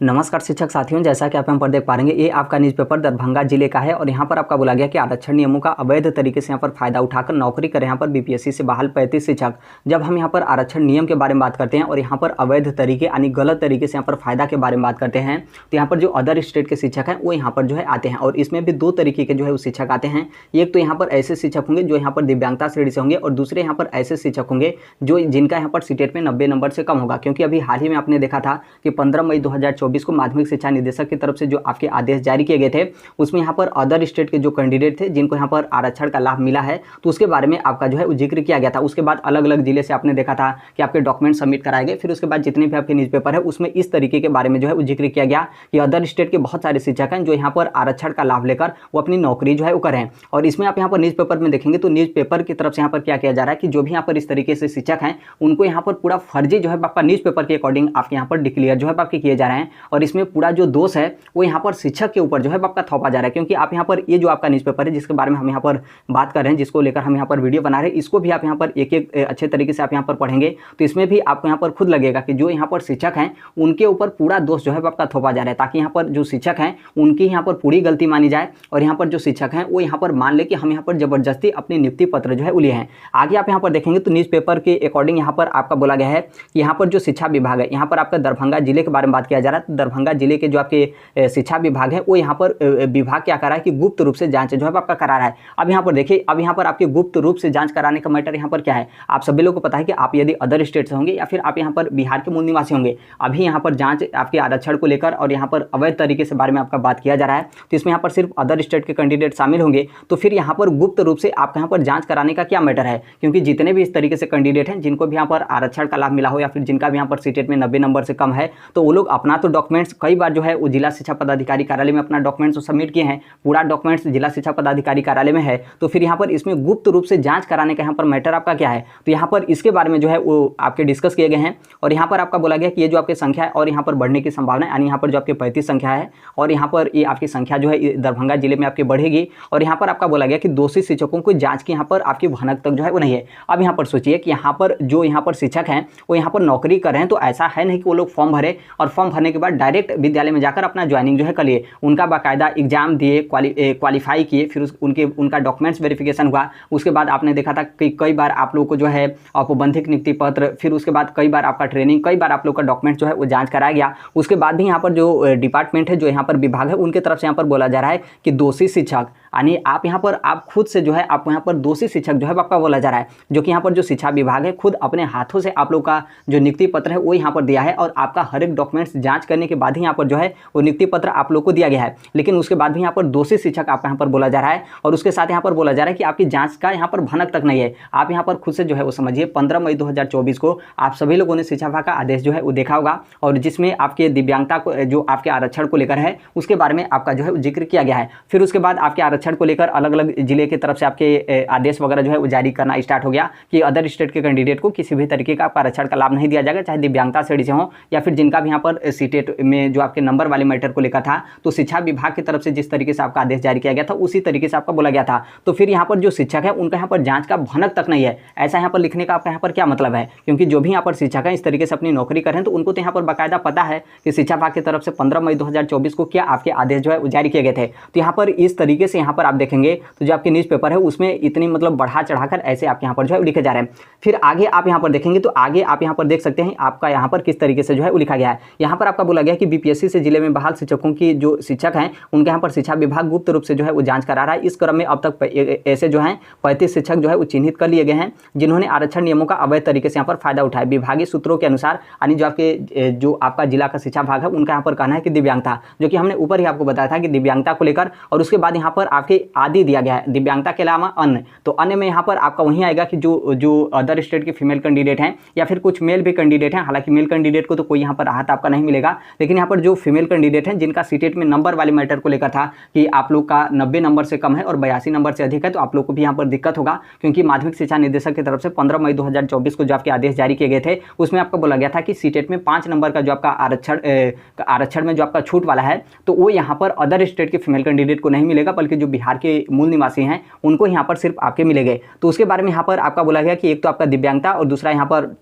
नमस्कार शिक्षक साथियों, जैसा कि आप यहाँ पर देख पा रहे हैं, ये आपका न्यूज़पेपर दरभंगा जिले का है और यहाँ पर आपका बोला गया कि आरक्षण नियमों का अवैध तरीके से यहाँ पर फायदा उठाकर नौकरी करें यहाँ पर बीपीएससी से बहाल 35 शिक्षक। जब हम यहाँ पर आरक्षण नियम के बारे में बात करते हैं और यहाँ पर अवैध तरीके यानी गलत तरीके से यहाँ पर फायदा के बारे में बात करते हैं, तो यहाँ पर जो अदर स्टेट के शिक्षक हैं वो यहाँ पर जो है आते हैं और इसमें भी दो तरीके के जो है वो शिक्षक आते हैं। एक तो यहाँ पर ऐसे शिक्षक होंगे जो यहाँ पर दिव्यांगता श्रेणी से होंगे और दूसरे यहाँ पर ऐसे शिक्षक होंगे जो जिनका यहाँ पर सीटेट में 90 नंबर से कम होगा। क्योंकि अभी हाल ही में आपने देखा था कि 15 मई 2024 को माध्यमिक शिक्षा निदेशक की तरफ से जो आपके आदेश जारी किए गए थे उसमें यहाँ पर अदर स्टेट के जो कैंडिडेट थे जिनको यहाँ पर आरक्षण का लाभ मिला है तो उसके बारे में आपका जो है जिक्र किया गया था। उसके बाद अलग अलग जिले से आपने देखा था कि आपके डॉक्यूमेंट सबमिट कराए गए, फिर उसके बाद जितने भी आपके न्यूज़पेपर है उसमें इस तरीके के बारे में जो है जिक्र किया गया कि अदर स्टेट के बहुत सारे शिक्षक हैं जो यहाँ पर आरक्षण का लाभ लेकर वो अपनी नौकरी जो है वो करें। और इसमें आप यहाँ पर न्यूज़पेपर में देखेंगे तो न्यूज़पेपर की तरफ से यहाँ पर क्या किया जा रहा है कि जो भी यहाँ पर इस तरीके से शिक्षक हैं उनको यहाँ पर पूरा फर्जी जो है आपका न्यूज़पेपर के अकॉर्डिंग आपके यहाँ पर डिक्लेयर जो है आपके किए जा रहे हैं और इसमें पूरा जो दोष है वो यहाँ पर शिक्षक के ऊपर जो है आपका थोपा जा रहा है। क्योंकि आप यहाँ पर ये जो आपका न्यूज़पेपर है जिसके बारे में हम यहाँ पर बात कर रहे हैं, जिसको लेकर हम यहाँ पर वीडियो बना रहे हैं, इसको भी आप यहाँ पर एक एक अच्छे तरीके से आप यहाँ पर पढ़ेंगे तो इसमें भी आपको यहाँ पर खुद लगेगा कि जो यहाँ पर शिक्षक हैं उनके ऊपर पूरा दोष जो है आपका थोपा जा रहा है, ताकि यहाँ पर जो शिक्षक हैं उनकी यहाँ पर पूरी गलती मानी जाए और यहाँ पर जो शिक्षक हैं वो यहाँ पर मान ले कि हम यहाँ पर जबरदस्ती अपनी नियुक्ति पत्र जो है लिए हैं। आगे आप यहाँ पर देखेंगे तो न्यूज़पेपर के अकॉर्डिंग यहाँ पर आपका बोला गया है कि यहाँ पर जो शिक्षा विभाग है, यहाँ पर आपका दरभंगा जिले के बारे में बात किया जा रहा है। तो दरभंगा जिले के जो आपके शिक्षा विभाग है वो यहाँ पर विभाग क्या कर रहा है कि गुप्त रूप से जांच जो है आपका करा रहा है। अब यहाँ पर देखिए, अब यहाँ पर आपके गुप्त रूप से जांच कराने का मैटर यहाँ पर क्या है, आप सभी लोगों को पता है कि आप यदि अदर स्टेट से होंगे या फिर आप यहाँ पर बिहार के मूल निवासी होंगे, अभी यहाँ पर जांच आपके आरक्षण को लेकर और यहाँ पर अवैध तरीके से बारे में आपका बात किया जा रहा है तो इसमें यहाँ पर सिर्फ अदर स्टेट के कैंडिडेट शामिल होंगे। तो फिर यहाँ पर गुप्त रूप से आपका यहाँ पर जांच कराने का क्या मैटर है, क्योंकि जितने भी इस तरीके से कैंडिडेट हैं जिनको भी यहाँ पर आरक्षण का लाभ मिला हो या फिर जिनका भी यहाँ पर सीटेट में 90 नंबर से कम है तो वो लोग अपना तो डॉक्यूमेंट्स कई बार जो है वो जिला शिक्षा पदाधिकारी कार्यालय में अपना डॉक्यूमेंट्स सबमिट किए हैं, पूरा डॉक्यूमेंट्स जिला शिक्षा पदाधिकारी कार्यालय में है। तो फिर यहाँ पर इसमें गुप्त रूप से जांच कराने का यहाँ पर मैटर आपका क्या है, तो यहाँ पर इसके बारे में जो है वो आपके डिस्कस किए गए हैं और यहाँ पर आपका बोला गया कि ये जो आपकी संख्या है और यहाँ पर बढ़ने की संभावना है, यानी यहाँ पर जो आपकी 35 संख्या है और यहाँ पर ये आपकी संख्या जो है दरभंगा जिले में आपकी बढ़ेगी। और यहाँ पर आपका बोला गया कि दोषी शिक्षकों को जांच की यहाँ पर आपकी भनक तक जो है वो नहीं है। अब यहाँ पर सोचिए कि यहाँ पर जो यहाँ पर शिक्षक हैं वो यहाँ पर नौकरी कर रहे हैं, तो ऐसा है नहीं कि वो लोग फॉर्म भरे और फॉर्म भरने के बाद डायरेक्ट विद्यालय में जाकर अपना ज्वाइनिंग जो है कर लिए। उनका बाकायदा एग्जाम दिए, क्वालिफाई किए, फिर उनका डॉक्यूमेंट्स वेरिफिकेशन हुआ। उसके बाद आपने देखा था कि कई बार आप लोगों को जो है औपबंधिक नियुक्ति पत्र, फिर उसके बाद कई बार आपका ट्रेनिंग, कई बार आप लोग का डॉक्यूमेंट जो है वो जांच कराया गया। उसके बाद भी यहाँ पर जो डिपार्टमेंट है, जो यहाँ पर विभाग है, उनके तरफ से यहाँ पर बोला जा रहा है कि दोषी शिक्षक, यानी आप यहाँ पर आप खुद से जो है आपको यहाँ पर दोषी शिक्षक जो है आपका बोला जा रहा है, जो कि यहाँ पर जो शिक्षा विभाग है खुद अपने हाथों से आप लोग का जो नियुक्ति पत्र है वो यहाँ पर दिया है और आपका हर एक डॉक्यूमेंट्स जांच करने के बाद ही यहाँ पर जो है वो नियुक्ति पत्र आप लोग को दिया गया है। लेकिन उसके बाद भी यहाँ पर दोषी शिक्षक आपका यहाँ पर बोला जा रहा है और उसके साथ यहाँ पर बोला जा रहा है कि आपकी जांच का यहाँ पर भनक तक नहीं है। आप यहाँ पर खुद से जो है वो समझिए 15 मई 2024 को आप सभी लोगों ने शिक्षा विभाग का आदेश जो है वो देखा होगा और जिसमें आपके दिव्यांगता को जो आपके आरक्षण को लेकर है उसके बारे में आपका जो है जिक्र किया गया है। फिर उसके बाद आपके आरक्षण को लेकर अलग अलग जिले की तरफ से आपके आदेश वगैरह जो है वो जारी करना स्टार्ट हो गया कि अदर स्टेट के कैंडिडेट को किसी भी तरीके का आरक्षण का लाभ नहीं दिया जाएगा, चाहे दिव्यांगता श्रेणी से हो या फिर जिनका भी यहाँ पर सीटेट में जो आपके नंबर वाले मैटर को लेकर था। तो शिक्षा विभाग की तरफ से जिस तरीके से आपका आदेश जारी किया गया था उसी तरीके से आपका बोला गया था। तो फिर यहाँ पर जो शिक्षक है उनका यहाँ पर जांच का भनक तक नहीं है। ऐसा यहाँ पर लिखने का आपका यहाँ पर क्या मतलब है, क्योंकि जो भी यहाँ पर शिक्षक है इस तरीके से अपनी नौकरी कर रहे हैं तो उनको तो यहाँ पर बाकायदा पता है कि शिक्षा विभाग की तरफ से 15 मई 2024 को क्या आपके आदेश जो है जारी किए गए थे। तो यहाँ पर इस तरीके से यहाँ पर आप देखेंगे तो जो आपके न्यूज़पेपर है उसमें इतनी मतलब बढ़ा चढ़ाकर ऐसे आपके यहाँ पर जो है लिखे जा रहे हैं। फिर आगे आप यहाँ पर देखेंगे तो आगे आप यहाँ पर देख सकते हैं आपका यहाँ पर किस तरीके से जो है लिखा गया है। यहाँ पर आपका बोला गया कि बीपीएससी से जिले में बहाल शिक्षकों की जो शिक्षक हैं उनके यहाँ पर शिक्षा विभाग गुप्त रूप से जो है वो जांच करा रहा है। इस क्रम में अब तक ऐसे जो हैं 35 शिक्षक जो है वो चिन्हित कर लिए गए हैं जिन्होंने आरक्षण नियमों का अवैध तरीके से यहाँ पर फायदा उठाया। विभागीय सूत्रों के अनुसार यानी जो आपका जिला का शिक्षा विभाग है उनका यहाँ पर कहना है कि दिव्यांगता, जो कि हमने ऊपर ही आपको बताया था कि दिव्यांगता को लेकर और उसके बाद यहाँ पर आपके आदि दिया गया है, दिव्यांगता के अलावा अन्य। तो अन्य में यहाँ पर आपका वहीं आएगा कि जो अदर स्टेट के फीमेल कैंडिडेट हैं या फिर कुछ मेल भी कैंडिडेट हैं। हालांकि मेल कैंडिडेट को तो कोई यहाँ पर राहत आपका नहीं मिलेगा, लेकिन यहाँ पर जो फीमेल कैंडिडेट हैं जिनका सीटेट में नंबर वाले मैटर को लेकर था कि आप लोग का 90 नंबर से कम है और 82 नंबर से अधिक है, तो आप लोग को भी यहाँ पर दिक्कत होगा। क्योंकि माध्यमिक शिक्षा निदेशक की तरफ से 15 मई 2024 को जो आपके आदेश जारी किए गए थे उसमें आपको बोला गया था कि सीटेट में 5 नंबर का जो आपका आरक्षण में जो आपका छूट वाला है तो वो यहाँ पर अदर स्टेट के फीमेल कैंडिडेट को नहीं मिलेगा, बल्कि जो बिहार के मूल निवासी हैं उनको यहाँ पर सिर्फ आपके मिलेंगे। तो उसके बारे में यहाँ पर आपका बोला गया कि एक तो आपका दिव्यांगता और दूसरा यहाँ पर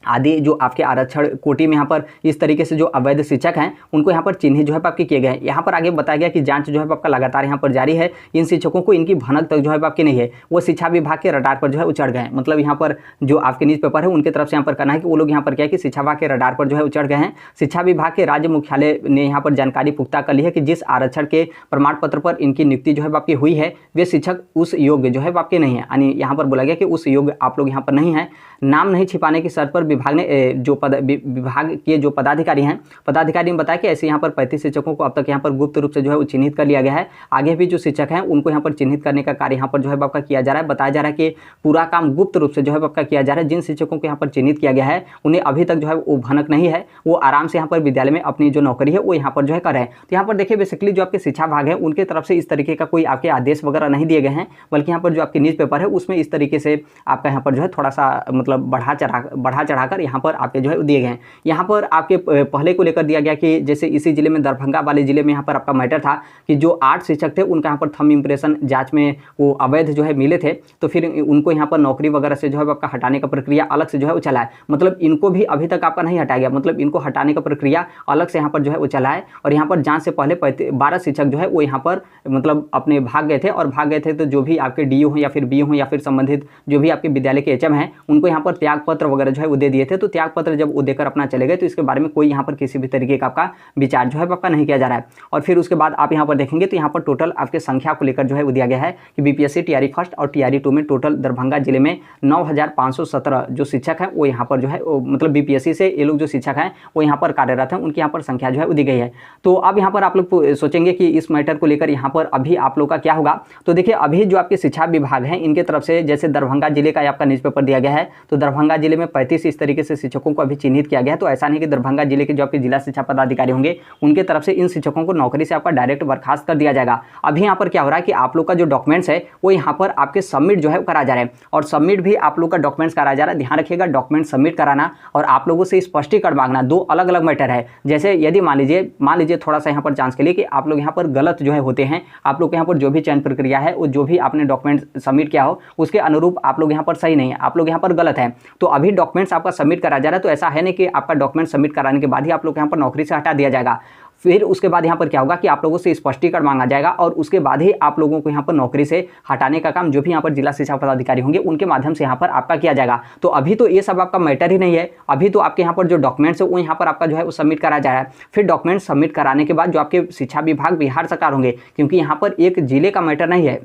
आदि जो आपके आरक्षण कोटि में यहाँ पर इस तरीके से जो अवैध शिक्षक हैं उनको यहाँ पर चिन्हित जो है आपके किए गए हैं। यहाँ पर आगे बताया गया कि जांच जो है आपका लगातार यहाँ पर जारी है। इन शिक्षकों को इनकी भनक तक जो है आपकी नहीं है, वो शिक्षा विभाग के रडार पर जो है उचड़ गए हैं। मतलब यहाँ पर जो आपके न्यूज़ पेपर है उनकी तरफ से यहाँ पर कहना है कि वो लोग यहाँ पर क्या है कि शिक्षा विभाग के रडार पर जो है उचड़ गए हैं। शिक्षा विभाग के राज्य मुख्यालय ने यहाँ पर जानकारी पुख्ता कर ली है कि जिस आरक्षण के प्रमाण पत्र पर इनकी नियुक्ति जो है आपकी हुई है वे शिक्षक उस योग्य जो है आपके नहीं है। यानी यहाँ पर बोला गया कि उस योग्य आप लोग यहाँ पर नहीं है। नाम नहीं छिपाने की शर्त पर विभाग ने जो विभाग के जो पदाधिकारी ने बताया कि ऐसे यहाँ पर 35 शिक्षकों को अब तक यहाँ पर गुप्त रूप से जो है चिन्हित कर लिया गया है। आगे भी जो शिक्षक हैं उनको यहाँ पर चिन्हित करने का कार्य यहाँ पर जो है आपका किया जा रहा है। बताया जा रहा है कि पूरा काम गुप्त रूप से जो है आपका किया जा रहा है। जिन शिक्षकों को यहाँ पर चिन्हित किया गया है उन्हें अभी तक जो है वो भनक नहीं है, वो आराम से यहाँ पर विद्यालय में अपनी जो नौकरी है वो यहाँ पर जो है कर रहे हैं। तो यहाँ पर देखिए बेसिकली जो आपके शिक्षा विभाग है उनके तरफ से इस तरीके का कोई आपके आदेश वगैरह नहीं दिए गए हैं, बल्कि यहाँ पर जो आपके न्यूज़ पेपर है उसमें इस तरीके से आपका यहाँ पर जो है थोड़ा सा मतलब बढ़ा चढ़ाकर यहाँ पर आपके जो है दिए गए हैं। यहाँ पर आपके पहले को लेकर दिया गया कि जैसे इसी जिले में दरभंगा वाले जिले में यहाँ पर आपका मैटर था कि जो 8 शिक्षक थे उनका यहाँ पर थंब इम्प्रेशन जांच में वो अवैध जो है मिले थे, तो फिर उनको यहाँ पर नौकरी वगैरह से जो है आपका हटाने का प्रक्रिया अलग से जो है वो चला है। मतलब इनको भी अभी तक आपका नहीं हटाया गया, मतलब इनको हटाने का प्रक्रिया अलग से यहाँ पर जो है वो चला है। और यहाँ पर जांच से पहले 12 शिक्षक जो है वो यहाँ पर मतलब अपने भाग गए थे तो जो भी आपके डीओ हो या फिर बीओ हो या फिर संबंधित जो भी आपके विद्यालय के एचएम हैं उनको यहाँ पर त्याग पत्र वगैरह जो है वो दे दिए थे। तो त्याग पत्र जब वो देकर अपना चले गए तो इसके बारे में कोई यहाँ पर किसी भी तरीके का आपका विचार जो है आपका नहीं किया जा रहा है। और फिर उसके बाद आप यहाँ पर देखेंगे तो यहाँ पर टोटल आपके संख्या को लेकर जो है वो दिया गया है कि बीपीएससी टीआरई फर्स्ट और टीआरई 2 में टोटल दरभंगा जिले में 9517 जो शिक्षक हैं वो यहाँ पर जो है मतलब बीपीएससी से ये लोग जो शिक्षक हैं वो यहाँ पर कार्यरत हैं, उनकी यहाँ पर संख्या जो है वो दी गई है। तो अब यहाँ पर आप लोग सोचेंगे कि इस मैटर को लेकर यहाँ पर अभी आप लोग का क्या होगा। तो देखिए अभी जो आपके शिक्षा विभाग है इनके तरफ से जैसे दरभंगा जिले का आपका न्यूज़ पेपर दिया गया है, तो दरभंगा जिले में 35 इस तरीके से शिक्षकों को अभी चिन्हित किया गया है। तो ऐसा नहीं कि दरभंगा जिले के जो आपके जिला शिक्षा पदाधिकारी होंगे उनके तरफ से इन शिक्षकों को नौकरी से आपका डायरेक्ट बर्खास्त कर दिया जाएगा। अभी यहाँ पर क्या हो रहा है कि आप लोग का जो डॉक्यूमेंट्स है वो यहाँ पर आपके सबमिट जो है करा जा रहा है, और सबमिट भी आप लोग का डॉक्यूमेंट्स कराया जा रहा है। ध्यान रखिएगा, डॉक्यूमेंट सबमिट कराना और आप लोगों से स्पष्टीकरण मांगना दो अलग अलग मैटर है। जैसे यदि मान लीजिए थोड़ा सा यहाँ पर चांस के लिए कि आप लोग यहाँ पर गलत जो है होते हैं, आप लोग यहाँ पर जो भी चयन प्रक्रिया है वो जो भी आपने डॉक्यूमेंट सबमिट किया हो उसके अनुरूप आप लोग यहाँ पर सही नहीं है, आप लोग यहाँ पर गलत है, तो अभी डॉक्यूमेंट्स आपका सबमिट करा जा रहा है। तो ऐसा है नहीं कि आपका डॉक्यूमेंट सबमिट कराने के बाद ही आप लोग यहाँ पर नौकरी से हटा दिया जाएगा। फिर उसके बाद यहाँ पर क्या होगा कि आप लोगों से स्पष्टीकरण मांगा जाएगा और उसके बाद ही आप लोगों को यहाँ पर नौकरी से हटाने का काम जो भी यहाँ पर जिला शिक्षा पदाधिकारी होंगे उनके माध्यम से यहाँ पर आपका किया जाएगा। तो अभी तो ये सब आपका मैटर ही नहीं है, अभी तो आपके यहाँ पर जो डॉक्यूमेंट्स है वो यहाँ पर आपका जो है वो सबमिट करा जा रहा है। फिर डॉक्यूमेंट सबमिट कराने के बाद जो आपके शिक्षा विभाग बिहार सरकार होंगे, क्योंकि यहाँ पर एक जिले का मैटर नहीं है,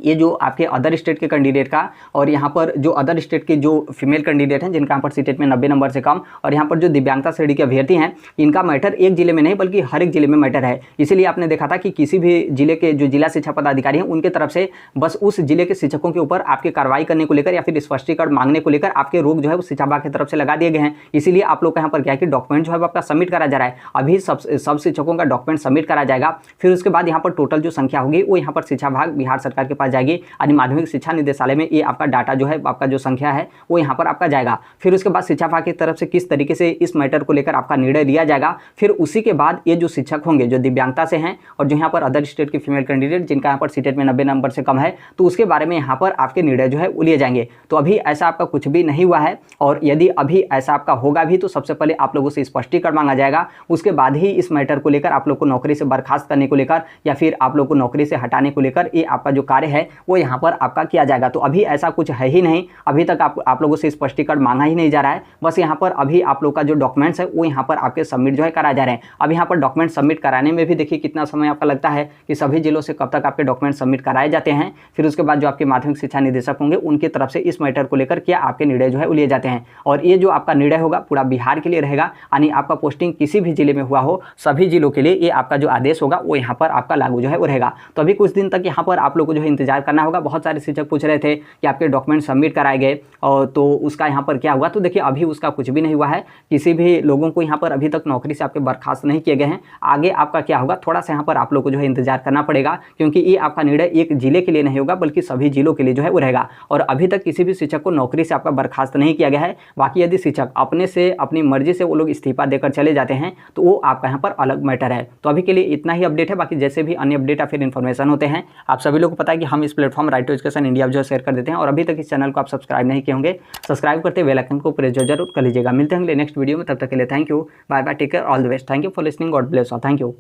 ये जो आपके अदर स्टेट के कैंडिडेट का और यहाँ पर जो अदर स्टेट के जो फीमेल कैंडिडेट हैं जिनका यहाँ पर सीटेट में 90 नंबर से कम और यहाँ पर जो दिव्यांगता श्रेणी के अभ्यर्थी हैं इनका मैटर एक जिले में नहीं बल्कि हर एक जिले में मैटर है। इसीलिए आपने देखा था कि किसी भी जिले के जो जिला शिक्षा पदाधिकारी हैं उनके तरफ से बस उस जिले के शिक्षकों के ऊपर आपके कार्रवाई करने को लेकर या फिर स्पष्टीकरण मांगने को लेकर आपके रोक जो है वो शिक्षा विभाग की तरफ से लगा दिए गए हैं। इसीलिए आप लोग का यहाँ पर क्या है कि डॉक्यूमेंट जो है आपका सबमिट करा जा रहा है। अभी सब शिक्षकों का डॉक्यूमेंट सबमिट करा जाएगा, फिर उसके बाद यहाँ पर टोटल जो संख्या होगी वो यहाँ पर शिक्षा विभाग बिहार सरकार के पास जाएगी, यानी माध्यमिक शिक्षा निदेशालय में ये आपका डाटा जो है आपका जो संख्या है वो यहाँ पर आपका जाएगा। फिर उसके बाद शिक्षा विभाग की तरफ से किस तरीके से इस मैटर को लेकर आपका निर्णय लिया जाएगा, फिर उसी के बाद ये जो शिक्षक होंगे जो दिव्यांगता से हैं और जो यहाँ पर अदर स्टेट के फीमेल कैंडिडेट जिनका यहाँ पर सीटेट में 90 नंबर से कम है, तो उसके बारे में यहाँ पर आपके निर्णय जो है वो लिए जाएंगे। तो अभी ऐसा आपका कुछ भी नहीं हुआ है, और यदि अभी ऐसा आपका होगा भी तो सबसे पहले आप लोगों से स्पष्टीकरण मांगा जाएगा, उसके बाद ही इस मैटर को लेकर आप लोग को नौकरी से बर्खास्त करने को लेकर या फिर आप लोग को नौकरी से हटाने को लेकर ये आपका जो कार्य है वो यहाँ पर आपका किया जाएगा। तो अभी ऐसा कुछ है ही नहीं, अभी तक आप लोगों से स्पष्टीकरण मांगा ही नहीं जा रहा है। बस यहाँ पर अभी आप लोग का जो डॉक्यूमेंट्स है वो यहाँ पर आपके सबमिट जो है कराए जा रहे हैं। अब यहाँ पर डॉक्यूमेंट सबमिट कराने में भी देखिए कितना समय आपका लगता है कि सभी जिलों से कब तक आपके डॉक्यूमेंट सबमिट कराए जाते हैं। फिर उसके बाद जो आपके माध्यमिक शिक्षा निदेशक होंगे उनकी तरफ से इस मैटर को लेकर क्या आपके निर्णय जो है वो लिए जाते हैं, और ये जो आपका निर्णय होगा पूरा बिहार के लिए रहेगा। यानी आपका पोस्टिंग किसी भी जिले में हुआ हो सभी जिलों के लिए ये आपका जो आदेश होगा वो यहाँ पर आपका लागू जो है वो रहेगा। तो अभी कुछ दिन तक यहाँ पर आप लोग को जो है इंतजार करना होगा। बहुत सारे शिक्षक पूछ रहे थे कि आपके डॉक्यूमेंट सबमिट कराए गए और तो उसका यहाँ पर क्या हुआ, तो देखिए अभी उसका कुछ भी नहीं हुआ है। किसी भी लोगों को यहाँ पर अभी तक नौकरी से आपके बर्खास्त नहीं किए गए हैं। आगे आपका क्या होगा थोड़ा सा यहाँ पर आप लोग को जो है इंतजार करना पड़ेगा, क्योंकि ये आपका निर्णय एक जिले के लिए नहीं होगा बल्कि सभी जिलों के लिए जो है वो रहेगा। और अभी तक किसी भी शिक्षक को नौकरी से आपका बर्खास्त नहीं किया गया है। बाकी यदि शिक्षक अपने से अपनी मर्जी से वो लोग इस्तीफा देकर चले जाते हैं तो वो आपका यहाँ पर अलग मैटर है। तो अभी के लिए इतना ही अपडेट है। बाकी जैसे भी अन्य अपडेट या फिर इन्फॉर्मेशन होते हैं आप सभी लोग को पता है कि हम इस platform right to education India जो शेयर कर देते हैं। और अभी तक इस चैनल को आप सब्सक्राइब नहीं किए होंगे, सब्सक्राइब करते बेल आइकन को प्रेस जरूर कर लीजिएगा। मिलते हैं अगले नेक्स्ट वीडियो में, तब तक के लिए thank you, bye bye, take care, all the best, thank you for listening, God bless all, thank you.